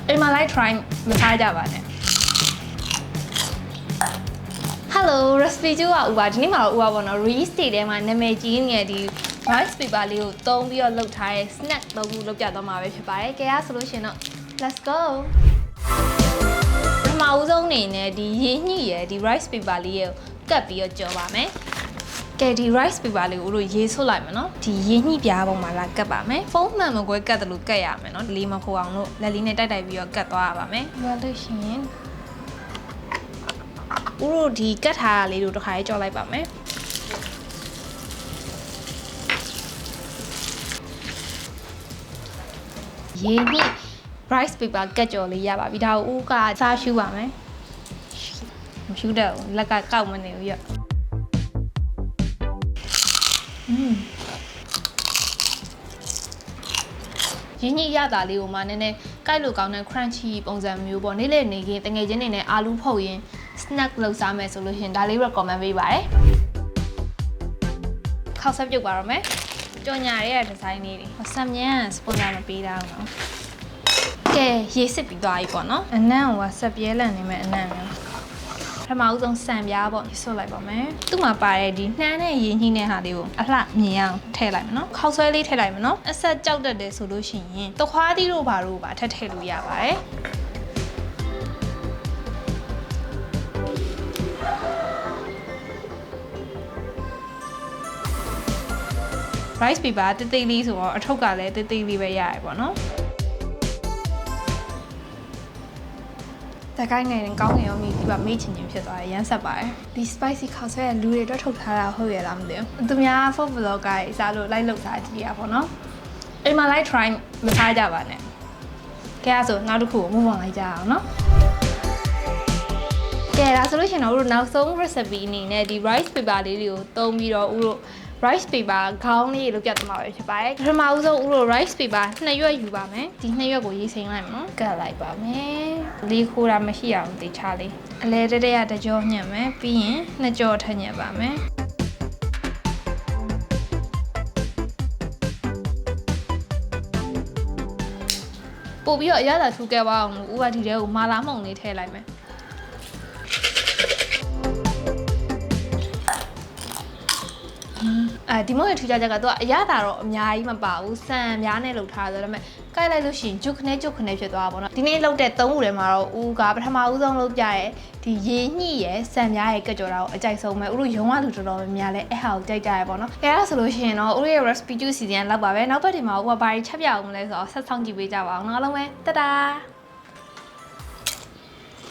အိမ်မှာလိုက် try မစားကြပါနဲ့ Hello recipe ကျူကဥပါဒီနေ့မှာတော့ဥပါပေါ့နော် Reese တွေထဲမှာနာမည်ကြီးနေတဲ့ဒီ rice paper လေးကိုသုံးပြီးတော့လုပ်ထားတဲ့ snack သုံးခုလုပ်ပြသွားမှာပဲဖြစ်ပါတယ်။ကဲအားဆိုလို့ရှင်တော့ let's go ပထမဦးဆုံးအနေနဲ့ဒီရင်းညှိရယ်ဒီ rice paper လေးကိုကတ်ပြီးတော့ကြော်ပါမယ်။ကဲဒီ rice paper လေးကိုတို့ရေးဆွတ်လိုက်မယ်နော်ဒီရင်းညှိပြားပုံမှာလာကတ်ပါမယ်ဖုံးမှန်မကွဲကတ်တယ်လို့ကတ်ရမယ်နော်ဒီလေးမခိုးအောင်လို့လက်လေးနဲ့တိုက်ပြီးတော့ကတ်သွားရပါမယ်။ဘာလို့ရှိရင်ဦးတို့ဒီကတ်ထားတာလေးတို့တစ်ခါလေးကြော်လိုက်ပါမယ်ရေညှိ rice paper ကတ်ကြော်လေးရပါပြီဒါကိုဦးကစားရှူပါမယ်မရှူတော့ဘူးလက်ကကောက်မနေဘူးရရင်းညှိရတာလေးကိုမှနည်းနည်းကိုက်လို့ကောင်းတဲ့ crunchy ပုံစံမျိုးပေါ့နေ့လေနေခင်တငယ်ချင်းတွေနဲ့အာလူးဖုတ်ရင် snack လုပ်စားမယ်ဆိုလို့ရှင်ဒါလေး recommend ပေးပါတယ်ခောက်ဆက်ပြုတ်ပါတော့မယ်ကြော်ညာရဲ့ဒီဇိုင်းလေးတွေဆမ်မြန် sponsor မပေးတာဘူးနော်ကဲရေးစစ်ပြီးသွားပြီပေါ့နော်အနံ့ကဆက်ပြဲလန့်နေမဲ့အနံ့မျိုးပထမဦးဆုံးဆန်ပြားပေါ့ဆွတ်လိုက်ပါမယ်သူ့မှာပါတဲ့ဒီနှမ်းနဲ့ရင်းနှီးတဲ့ဟာလေးကိုအလှမြင်အောင်ထည့်လိုက်မယ်နော်ခောက်ဆွဲလေးထည့်လိုက်မယ်နော်အဆက်ကြောက်တတ်တယ်ဆိုလို့ရှိရင်တခွားသီးတို့ဘာတို့ပါထည့်လို့ရပါတယ်rice paper တိတ်တိတ်လေးဆိုတော့အထုပ်ကလည်းတိတ်တိတ်လေးပဲရရပေါ့နော်တကိုင်းနေကောင်းငင်ရောမိဒီပါမေ့ချင်ချင်းဖြစ်သွားတယ်ရမ်းဆက်ပါတယ်ဒီ spicy ခောက်ဆွဲကလူတွေအတွက်ထုတ်ထားတာဟုတ်ရလားမသိဘူးသူများ food vlogger တွေစားလို့လိုက်လုပ်စားကြည့်ရပါတော့အိမ်မှာလိုက် try မစားကြပါနဲ့ကဲအဲ့ဆိုနောက်တစ်ခုကိုမုံလိုက်ကြအောင်နော်ကဲဒါဆိုလို့ရှိရင်တော့တို့နောက်ဆုံး recipe အနေနဲ့ဒီ rice paper လေးတွေကိုသုံးပြီးတော့ဦးတို့rice paper ခေါင်းလေးလုပ်ပြတ်သွားမှာပဲဖြစ်ပါတယ်ပထမဦးဆုံးဦးတို့ rice paper 2ရွက်ယူပါမယ်ဒီ2ရွက်ကိုရေးစိမ်းလိုက်မယ်နော်ကတ်လိုက်ပါမယ်လေးခိုးတာမရှိအောင်တေချာလေးအလဲတက်တက်ရတကြောညှက်မယ်ပြီးရင်2ကြောထပ်ညှက်ပါမယ်ပို့ပြီးတော့အရသာထူခဲ့ပါအောင်လို့ဦးကဒီထဲကိုမာလာမှုန်လေးထည့်လိုက်မယ်ဒီမို့ရထူကြချက်ကသူကအရသာတော့အများကြီးမပါဘူးဆန်များနဲ့လှုပ်ထားဆိုတော့ဒါပေမဲ့ကိုက်လိုက်လို့ရှိရင်ဂျုတ်ခနဲ့ဖြစ်သွားပါဘောနော်ဒီနေ့လှုပ်တဲ့3ခုထဲမှာတော့ဦးကပထမဦးဆုံးလှုပ်ပြရဲဒီရေညှိရယ်ဆန်များရယ်ကကြော်တာကိုအကြိုက်ဆုံးပဲဦးတို့ရုံးရလူတော်တော်များများလဲအဲ့ဟာကိုကြိုက်ကြရပေါ့နော်အဲဒါဆိုလို့ရှိရင်တော့ဦးရဲ့ recipe 2 season လောက်ပါပဲနောက်ပတ်ဒီမှာဦးကဘာတွေချက်ပြအောင်မလဲဆိုတော့ဆက်ဆောင်ကြည့်ပေးကြပါအောင်နော်အားလုံးပဲတတား